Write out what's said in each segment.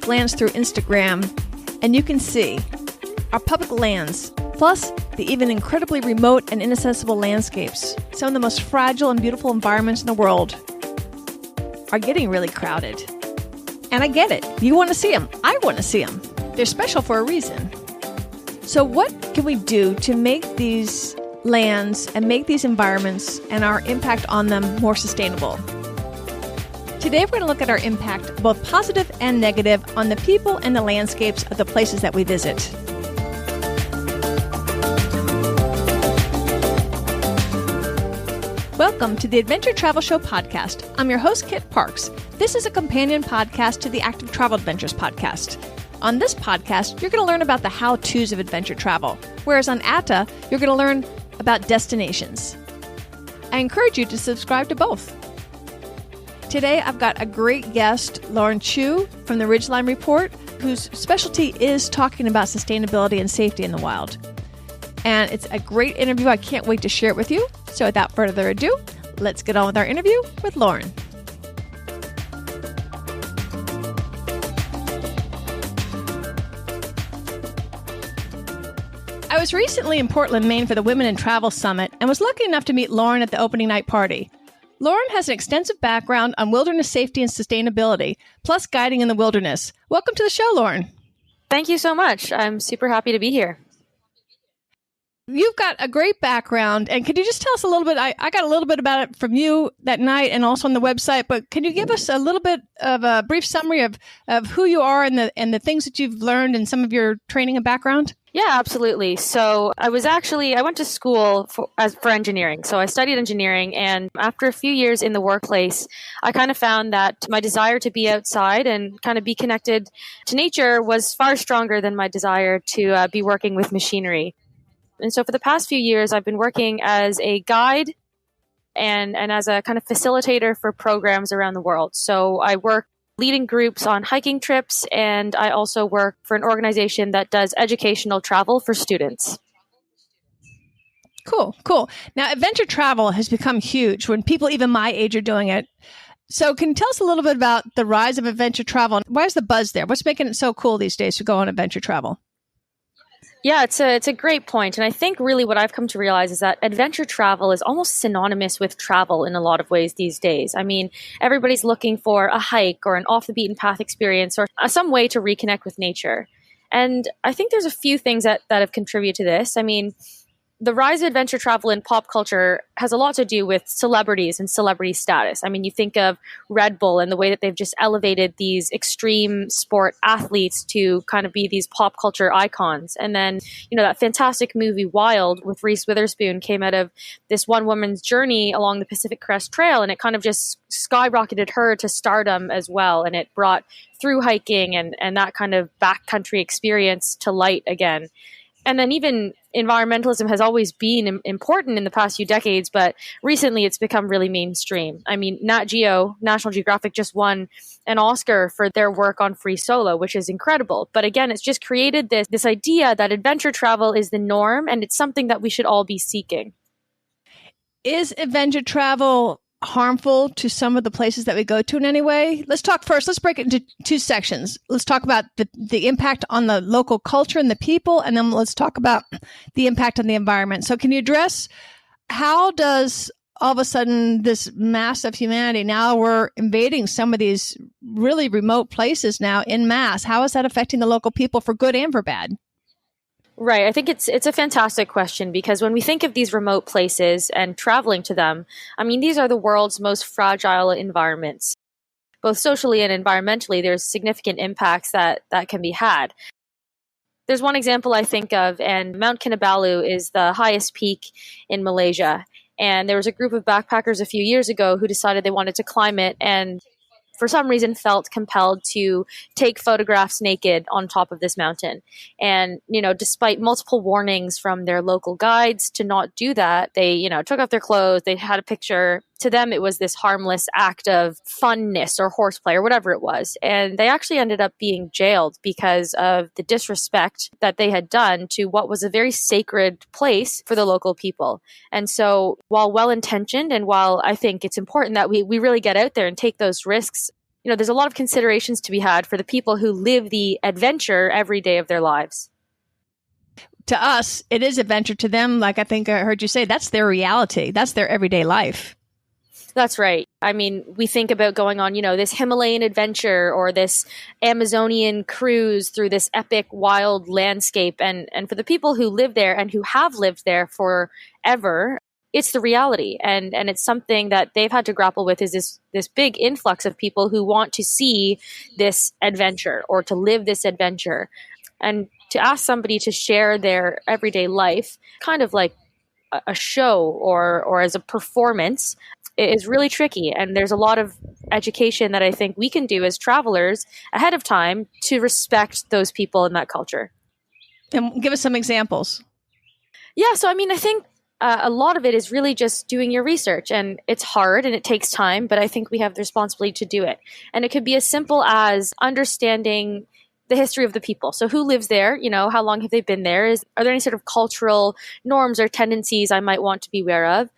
glance through Instagram, and you can see our public lands, plus the even incredibly remote and inaccessible landscapes, some of the most fragile and beautiful environments in the world, are getting really crowded. And I get it. You want to see them. I want to see them. They're special for a reason. So what can we do to make these lands and make these environments and our impact on them more sustainable? Today, we're going to look at our impact, both positive and negative, on the people and the landscapes of the places that we visit. Welcome to the Adventure Travel Show podcast. I'm your host, Kit Parks. This is a companion podcast to the Active Travel Adventures podcast. On this podcast, you're going to learn about the how-tos of adventure travel, whereas on ATA, you're going to learn about destinations. I encourage you to subscribe to both. Today, I've got a great guest, Lauren Chu from the Ridgeline Report, whose specialty is talking about sustainability and safety in the wild. And it's a great interview. I can't wait to share it with you. So without further ado, let's get on with our interview with Lauren. I was recently in Portland, Maine for the Women in Travel Summit and was lucky enough to meet Lauren at the opening night party. Lauren has an extensive background on wilderness safety and sustainability, plus guiding in the wilderness. Welcome to the show, Lauren. Thank you so much. I'm super happy to be here. You've got a great background, and could you just tell us a little bit? I got a little bit about it from you that night and also on the website, but can you give us a little bit of a brief summary of who you are and the things that you've learned and some of your training and background? Yeah, absolutely. So I went to school for engineering. So I studied engineering, and after a few years in the workplace, I kind of found that my desire to be outside and kind of be connected to nature was far stronger than my desire to be working with machinery. And so for the past few years, I've been working as a guide and as a kind of facilitator for programs around the world. So I work leading groups on hiking trips, and I also work for an organization that does educational travel for students. Cool. Now, adventure travel has become huge when people even my age are doing it. So can you tell us a little bit about the rise of adventure travel? Why is the buzz there? What's making it so cool these days to go on adventure travel? Yeah, it's a great point. And I think really what I've come to realize is that adventure travel is almost synonymous with travel in a lot of ways these days. I mean, everybody's looking for a hike or an off the beaten path experience or some way to reconnect with nature. And I think there's a few things that have contributed to this. I mean, the rise of adventure travel in pop culture has a lot to do with celebrities and celebrity status. I mean, you think of Red Bull and the way that they've just elevated these extreme sport athletes to kind of be these pop culture icons. And then, that fantastic movie Wild with Reese Witherspoon came out of this one woman's journey along the Pacific Crest Trail, and it kind of just skyrocketed her to stardom as well. And it brought through hiking and that kind of backcountry experience to light again. And then even environmentalism has always been important in the past few decades, but recently it's become really mainstream. I mean, Nat Geo, National Geographic, just won an Oscar for their work on Free Solo, which is incredible. But again, it's just created this idea that adventure travel is the norm, and it's something that we should all be seeking. Is adventure travel harmful to some of the places that we go to in any way? Let's talk first. Let's break it into two sections. Let's talk about the impact on the local culture and the people, and then let's talk about the impact on the environment. So can you address how does all of a sudden this mass of humanity, now we're invading some of these really remote places now in mass, how is that affecting the local people for good and for bad? Right. I think it's a fantastic question, because when we think of these remote places and traveling to them, I mean, these are the world's most fragile environments. Both socially and environmentally, there's significant impacts that can be had. There's one example I think of, and Mount Kinabalu is the highest peak in Malaysia. And there was a group of backpackers a few years ago who decided they wanted to climb it, and for some reason felt compelled to take photographs naked on top of this mountain. And, despite multiple warnings from their local guides to not do that, they, took off their clothes, they had a picture. To them, it was this harmless act of funness or horseplay or whatever it was. And they actually ended up being jailed because of the disrespect that they had done to what was a very sacred place for the local people. And so while well-intentioned, and while I think it's important that we really get out there and take those risks, there's a lot of considerations to be had for the people who live the adventure every day of their lives. To us, it is adventure. To them, like I think I heard you say, that's their reality. That's their everyday life. That's right. I mean, we think about going on, this Himalayan adventure or this Amazonian cruise through this epic wild landscape. And for the people who live there and who have lived there forever, it's the reality. And it's something that they've had to grapple with, is this big influx of people who want to see this adventure or to live this adventure. And to ask somebody to share their everyday life, kind of like a show or as a performance, is really tricky. And there's a lot of education that I think we can do as travelers ahead of time to respect those people in that culture. And give us some examples. Yeah, so I mean, I think a lot of it is really just doing your research, and it's hard and it takes time, but I think we have the responsibility to do it. And it could be as simple as understanding the history of the people. So who lives there? How long have they been there? Are there any sort of cultural norms or tendencies I might want to be aware of?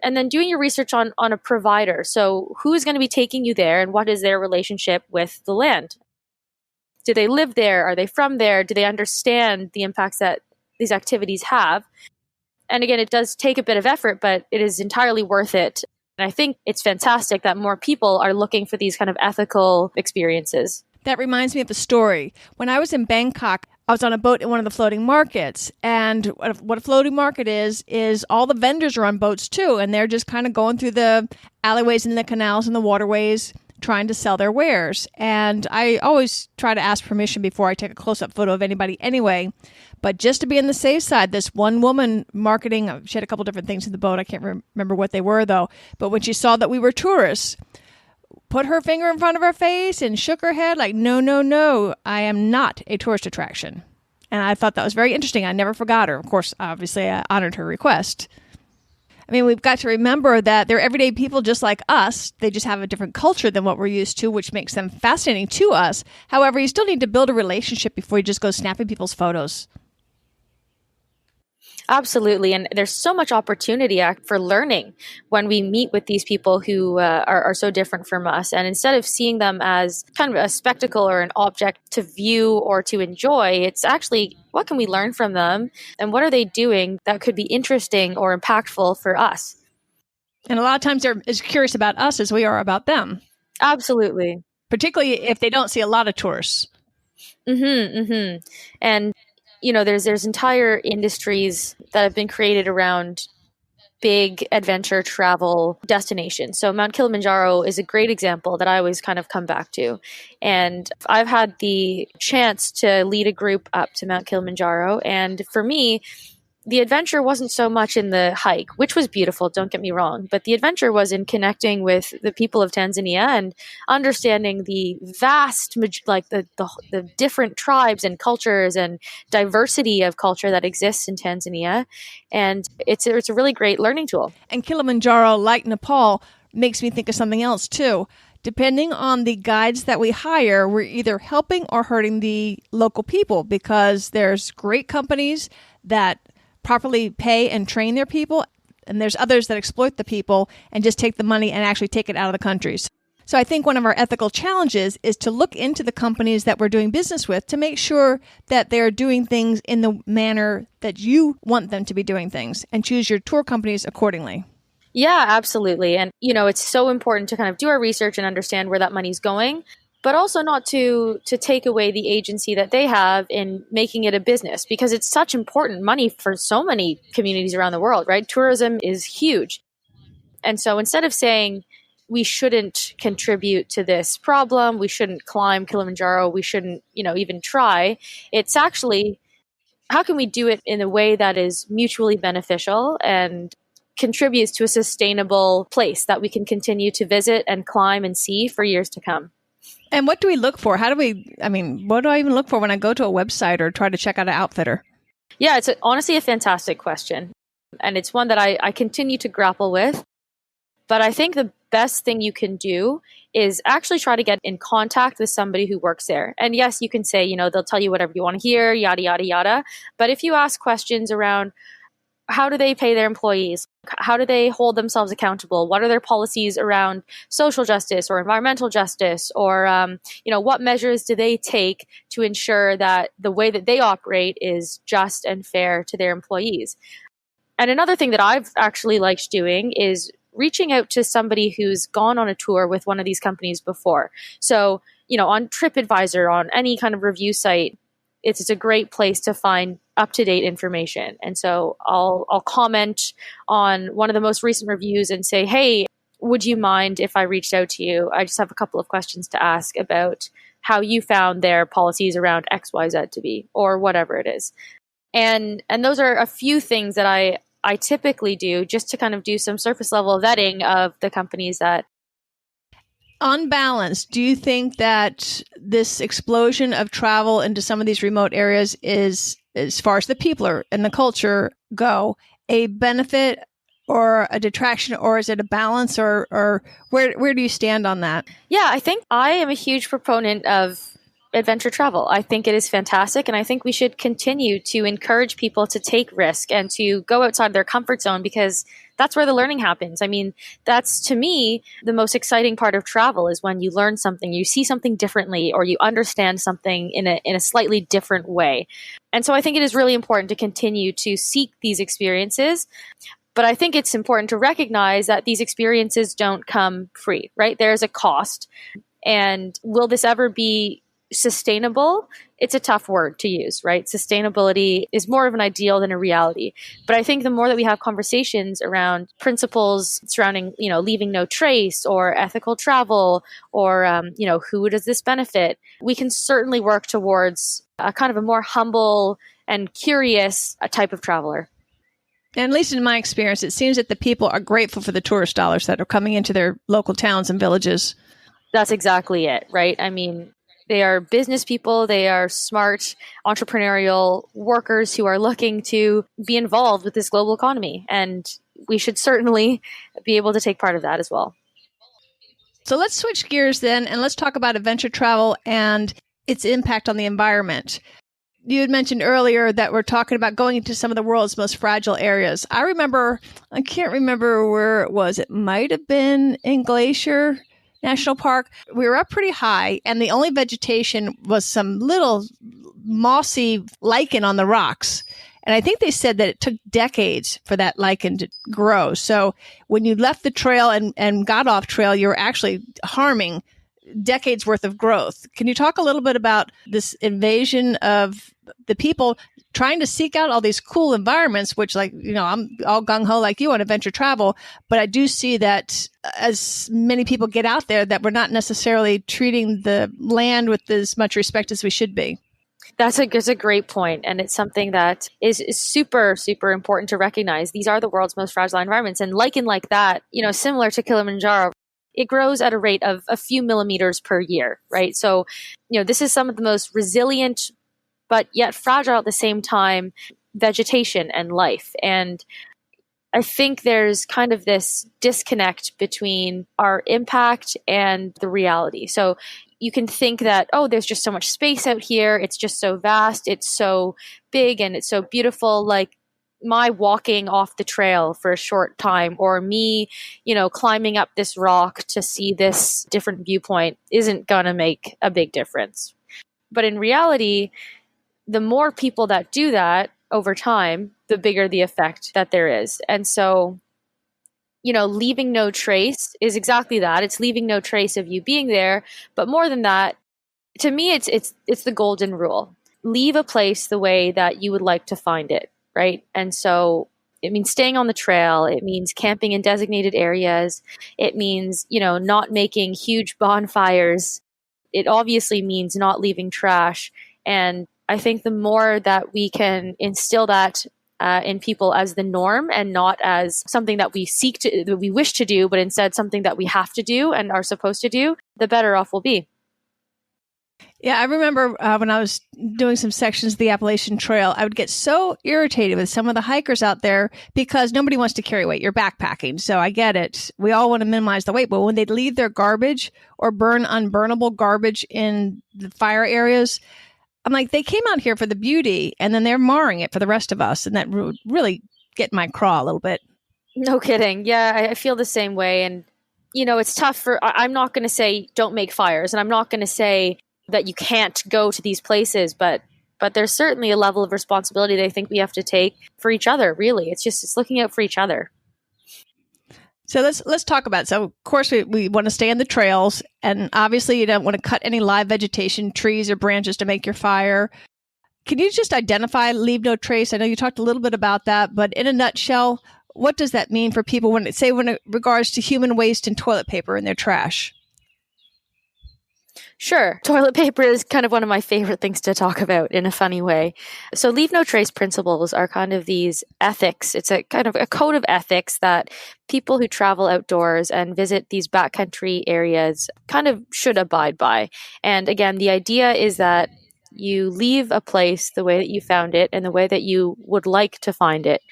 And then doing your research on a provider. So who is going to be taking you there, and what is their relationship with the land? Do they live there? Are they from there? Do they understand the impacts that these activities have? And again, it does take a bit of effort, but it is entirely worth it. And I think it's fantastic that more people are looking for these kind of ethical experiences. That reminds me of a story. When I was in Bangkok, I was on a boat in one of the floating markets. And what a floating market is all the vendors are on boats too. And they're just kind of going through the alleyways and the canals and the waterways trying to sell their wares. And I always try to ask permission before I take a close-up photo of anybody anyway. But just to be on the safe side, this one woman marketing, she had a couple different things in the boat. I can't remember what they were though. But when she saw that we were tourists, put her finger in front of her face and shook her head like, no, I am not a tourist attraction. And I thought that was very interesting. I never forgot her. Of course, obviously, I honored her request. I mean, we've got to remember that they're everyday people just like us. They just have a different culture than what we're used to, which makes them fascinating to us. However, you still need to build a relationship before you just go snapping people's photos. Absolutely. And there's so much opportunity for learning when we meet with these people who are so different from us. And instead of seeing them as kind of a spectacle or an object to view or to enjoy, it's actually, what can we learn from them? And what are they doing that could be interesting or impactful for us? And a lot of times they're as curious about us as we are about them. Absolutely. Particularly if they don't see a lot of tourists. And there's entire industries that have been created around big adventure travel destinations. So Mount Kilimanjaro is a great example that I always kind of come back to. And I've had the chance to lead a group up to Mount Kilimanjaro. And for me, the adventure wasn't so much in the hike, which was beautiful, don't get me wrong, but the adventure was in connecting with the people of Tanzania and understanding the vast, like the different tribes and cultures and diversity of culture that exists in Tanzania. And it's a really great learning tool. And Kilimanjaro, like Nepal, makes me think of something else too. Depending on the guides that we hire, we're either helping or hurting the local people, because there's great companies that properly pay and train their people, and there's others that exploit the people and just take the money and actually take it out of the countries. So I think one of our ethical challenges is to look into the companies that we're doing business with to make sure that they're doing things in the manner that you want them to be doing things, and choose your tour companies accordingly. Yeah, absolutely. And, it's so important to kind of do our research and understand where that money's going, but also not to take away the agency that they have in making it a business, because it's such important money for so many communities around the world, right? Tourism is huge. And so instead of saying we shouldn't contribute to this problem, we shouldn't climb Kilimanjaro, we shouldn't, even try, it's actually, how can we do it in a way that is mutually beneficial and contributes to a sustainable place that we can continue to visit and climb and see for years to come? And what do we look for? What do I even look for when I go to a website or try to check out an outfitter? Yeah, it's honestly a fantastic question. And it's one that I continue to grapple with. But I think the best thing you can do is actually try to get in contact with somebody who works there. And yes, you can say, they'll tell you whatever you want to hear, yada, yada, yada. But if you ask questions around, how do they pay their employees? How do they hold themselves accountable? What are their policies around social justice or environmental justice? Or, what measures do they take to ensure that the way that they operate is just and fair to their employees? And another thing that I've actually liked doing is reaching out to somebody who's gone on a tour with one of these companies before. So, on TripAdvisor, on any kind of review site, it's a great place to find up-to-date information. And so I'll comment on one of the most recent reviews and say, hey, would you mind if I reached out to you? I just have a couple of questions to ask about how you found their policies around XYZ to be, or whatever it is. And those are a few things that I typically do just to kind of do some surface level vetting of the companies that. On balance, do you think that this explosion of travel into some of these remote areas is, as far as the people and the culture go, a benefit or a detraction, or is it a balance, or where do you stand on that? Yeah, I think I am a huge proponent of adventure travel. I think it is fantastic, and I think we should continue to encourage people to take risk and to go outside their comfort zone, because that's where the learning happens. I mean, that's, to me, the most exciting part of travel is when you learn something, you see something differently, or you understand something in a slightly different way. And so I think it is really important to continue to seek these experiences. But I think it's important to recognize that these experiences don't come free, right? There's a cost. And will this ever be sustainable? It's a tough word to use, right? Sustainability is more of an ideal than a reality. But I think the more that we have conversations around principles surrounding, leaving no trace, or ethical travel, or, who does this benefit, we can certainly work towards a kind of a more humble and curious type of traveler. And at least in my experience, it seems that the people are grateful for the tourist dollars that are coming into their local towns and villages. That's exactly it, right? I mean, they are business people. They are smart, entrepreneurial workers who are looking to be involved with this global economy. And we should certainly be able to take part of that as well. So let's switch gears then, and let's talk about adventure travel and its impact on the environment. You had mentioned earlier that we're talking about going into some of the world's most fragile areas. I can't remember where it was. It might have been in Glacier National Park. We were up pretty high, and the only vegetation was some little mossy lichen on the rocks. And I think they said that it took decades for that lichen to grow. So when you left the trail and got off trail, you were actually harming decades worth of growth. Can you talk a little bit about this invasion of the people trying to seek out all these cool environments, which, I'm all gung-ho like you on adventure travel, but I do see that as many people get out there that we're not necessarily treating the land with as much respect as we should be. That's a great point. And it's something that is super, super important to recognize. These are the world's most fragile environments. And lichen like that, similar to Kilimanjaro, it grows at a rate of a few millimeters per year, right? So, this is some of the most resilient, but yet fragile at the same time, vegetation and life. And I think there's kind of this disconnect between our impact and the reality. So you can think that, there's just so much space out here. It's just so vast. It's so big and it's so beautiful. Like my walking off the trail for a short time, or me, climbing up this rock to see this different viewpoint isn't going to make a big difference. But in reality, the more people that do that over time, the bigger the effect that there is. And so, leaving no trace is exactly that. It's leaving no trace of you being there. But more than that, to me, it's the golden rule. Leave a place the way that you would like to find it, right? And so it means staying on the trail. It means camping in designated areas. It means, not making huge bonfires. It obviously means not leaving trash. And I think the more that we can instill that in people as the norm, and not as something that we wish to do, but instead something that we have to do and are supposed to do, the better off we'll be. Yeah, I remember when I was doing some sections of the Appalachian Trail, I would get so irritated with some of the hikers out there because nobody wants to carry weight. You're backpacking. So I get it. We all want to minimize the weight. But when they'd leave their garbage or burn unburnable garbage in the fire areas, I'm like, they came out here for the beauty, and then they're marring it for the rest of us. And that really get in my craw a little bit. No kidding. Yeah, I feel the same way. And, it's tough I'm not going to say don't make fires, and I'm not going to say that you can't go to these places, but there's certainly a level of responsibility that I think we have to take for each other, really. It's looking out for each other. So let's talk about it. So of course we want to stay on the trails, and obviously you don't want to cut any live vegetation, trees or branches to make your fire. Can you just identify leave no trace? I know you talked a little bit about that, but in a nutshell, what does that mean for people when it regards to human waste and toilet paper in their trash? Sure. Toilet paper is kind of one of my favorite things to talk about in a funny way. So leave no trace principles are kind of these ethics. It's a kind of a code of ethics that people who travel outdoors and visit these backcountry areas kind of should abide by. And again, the idea is that you leave a place the way that you found it and the way that you would like to find it.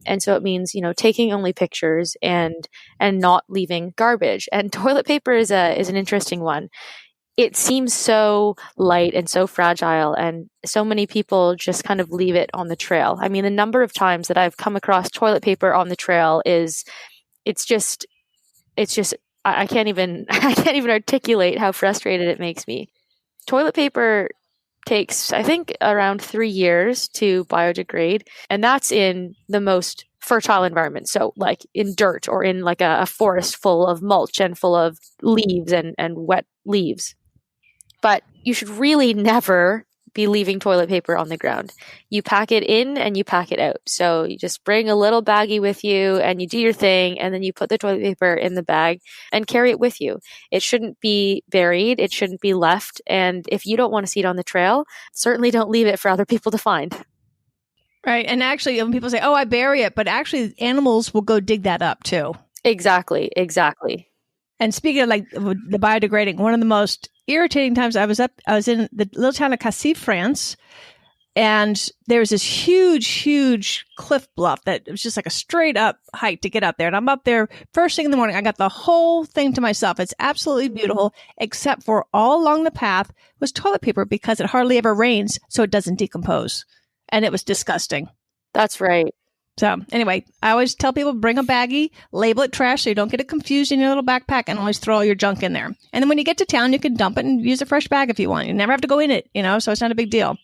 And so it means, taking only pictures and not leaving garbage. And toilet paper is an interesting one. It seems so light and so fragile, and so many people just kind of leave it on the trail. I mean, the number of times that I've come across toilet paper on the trail it's just I can't even articulate how frustrated it makes me. Toilet paper takes, I think, around 3 years to biodegrade, and that's in the most fertile environment. So like in dirt or in like a forest full of mulch and full of leaves and wet leaves. But you should really never be leaving toilet paper on the ground. You pack it in and you pack it out. So you just bring a little baggie with you and you do your thing, and then you put the toilet paper in the bag and carry it with you. It shouldn't be buried. It shouldn't be left. And if you don't want to see it on the trail, certainly don't leave it for other people to find. Right. And actually, when people say, oh, I bury it, but actually animals will go dig that up too. Exactly. And speaking of like the biodegrading, one of the most irritating times I was in the little town of Cassis France, and there was this huge cliff bluff that it was just like a straight up hike to get up there. And I'm up there first thing in the morning. I got the whole thing to myself. It's absolutely beautiful, except for all along the path was toilet paper because it hardly ever rains, so it doesn't decompose. And it was disgusting. That's right. So anyway, I always tell people, bring a baggie, label it trash so you don't get it confused in your little backpack, and always throw all your junk in there. And then when you get to town, you can dump it and use a fresh bag if you want. You never have to go in it, so it's not a big deal.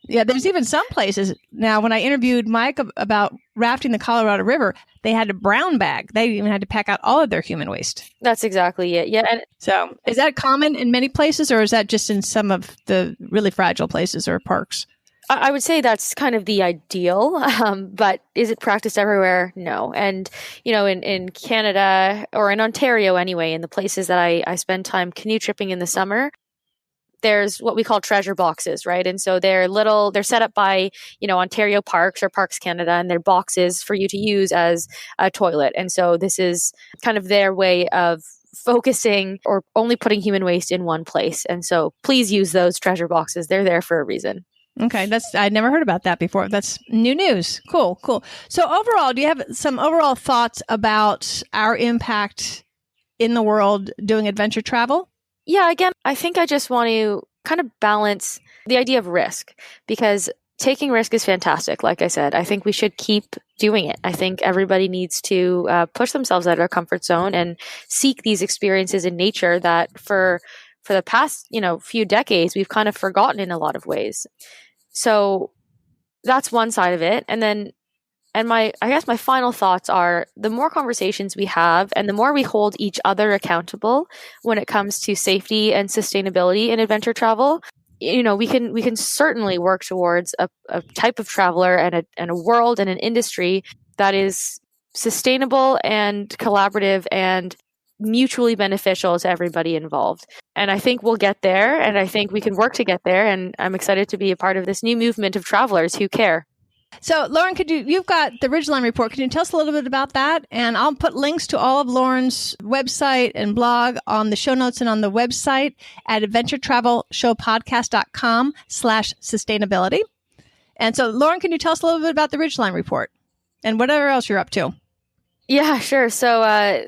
Yeah, there's even some places now, when I interviewed Mike about rafting the Colorado River, they had a brown bag. They even had to pack out all of their human waste. That's exactly it. Yeah. And so is that common in many places, or is that just in some of the really fragile places or parks? I would say that's kind of the ideal, but is it practiced everywhere? No. And, in Canada, or in Ontario anyway, in the places that I spend time canoe tripping in the summer, there's what we call treasure boxes, right? And so they're set up by, Ontario Parks or Parks Canada, and they're boxes for you to use as a toilet. And so this is kind of their way of focusing or only putting human waste in one place. And so please use those treasure boxes. They're there for a reason. Okay, I'd never heard about that before. That's new news. Cool. So overall, do you have some overall thoughts about our impact in the world doing adventure travel? Yeah, again, I think I just want to kind of balance the idea of risk, because taking risk is fantastic. Like I said, I think we should keep doing it. I think everybody needs to push themselves out of their comfort zone and seek these experiences in nature that for the past, few decades, we've kind of forgotten in a lot of ways. So that's one side of it. And I guess my final thoughts are, the more conversations we have and the more we hold each other accountable when it comes to safety and sustainability in adventure travel, we can certainly work towards a type of traveler and a world and an industry that is sustainable and collaborative and mutually beneficial to everybody involved. And I think we'll get there, and I think we can work to get there. And I'm excited to be a part of this new movement of travelers who care. So, Lauren, you've got the Ridgeline Report. Can you tell us a little bit about that? And I'll put links to all of Lauren's website and blog on the show notes and on the website at adventuretravelshowpodcast.com/sustainability. And so, Lauren, can you tell us a little bit about the Ridgeline Report and whatever else you're up to? Yeah, sure. So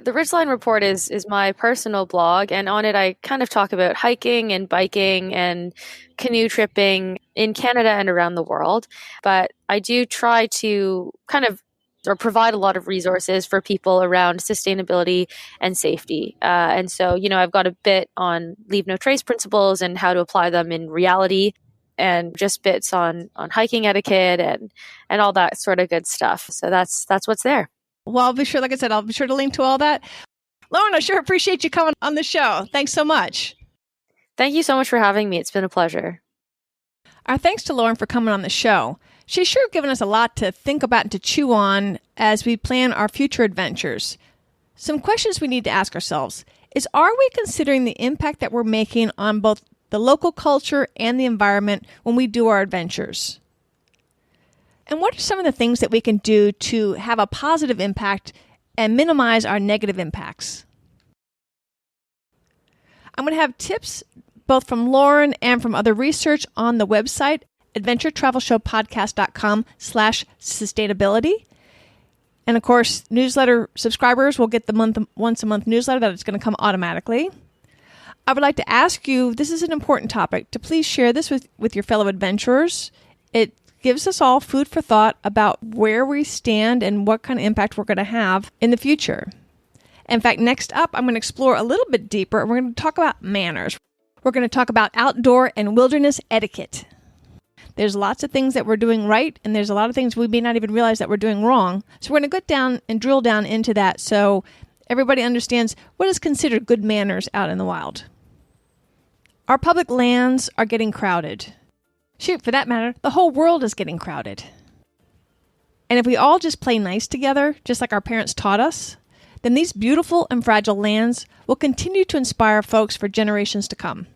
the Ridgeline Report is my personal blog, and on it I kind of talk about hiking and biking and canoe tripping in Canada and around the world. But I do try to kind of or provide a lot of resources for people around sustainability and safety. And so, I've got a bit on leave no trace principles and how to apply them in reality, and just bits on hiking etiquette and all that sort of good stuff. So that's what's there. Well, I'll be sure, like I said, I'll be sure to link to all that. Lauren, I sure appreciate you coming on the show. Thanks so much. Thank you so much for having me. It's been a pleasure. Our thanks to Lauren for coming on the show. She's sure given us a lot to think about and to chew on as we plan our future adventures. Some questions we need to ask ourselves is, are we considering the impact that we're making on both the local culture and the environment when we do our adventures? And what are some of the things that we can do to have a positive impact and minimize our negative impacts? I'm going to have tips both from Lauren and from other research on the website, adventuretravelshowpodcast.com/sustainability. And of course, newsletter subscribers will get the once a month newsletter that is going to come automatically. I would like to ask you, this is an important topic, to please share this with your fellow adventurers. It gives us all food for thought about where we stand and what kind of impact we're going to have in the future. In fact, next up, I'm going to explore a little bit deeper. We're going to talk about manners. We're going to talk about outdoor and wilderness etiquette. There's lots of things that we're doing right, and there's a lot of things we may not even realize that we're doing wrong. So we're going to get down and drill down into that so everybody understands what is considered good manners out in the wild. Our public lands are getting crowded. Shoot, for that matter, the whole world is getting crowded. And if we all just play nice together, just like our parents taught us, then these beautiful and fragile lands will continue to inspire folks for generations to come.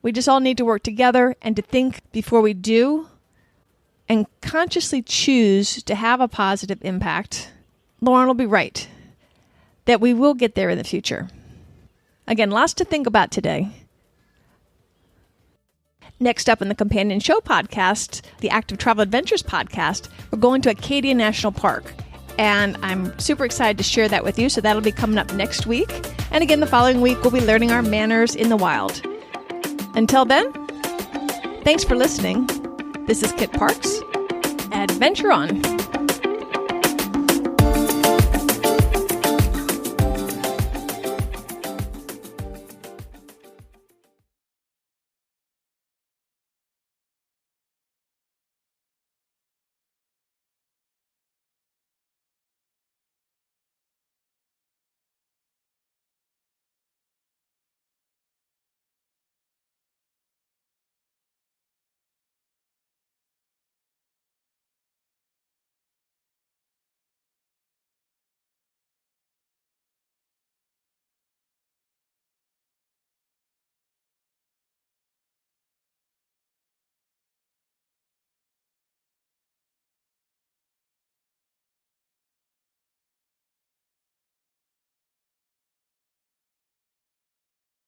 We just all need to work together and to think before we do and consciously choose to have a positive impact. Lauren will be right that we will get there in the future. Again, lots to think about today. Next up in the Companion Show podcast, the Active Travel Adventures podcast, we're going to Acadia National Park. And I'm super excited to share that with you. So that'll be coming up next week. And again, the following week, we'll be learning our manners in the wild. Until then, thanks for listening. This is Kit Parks. Adventure on.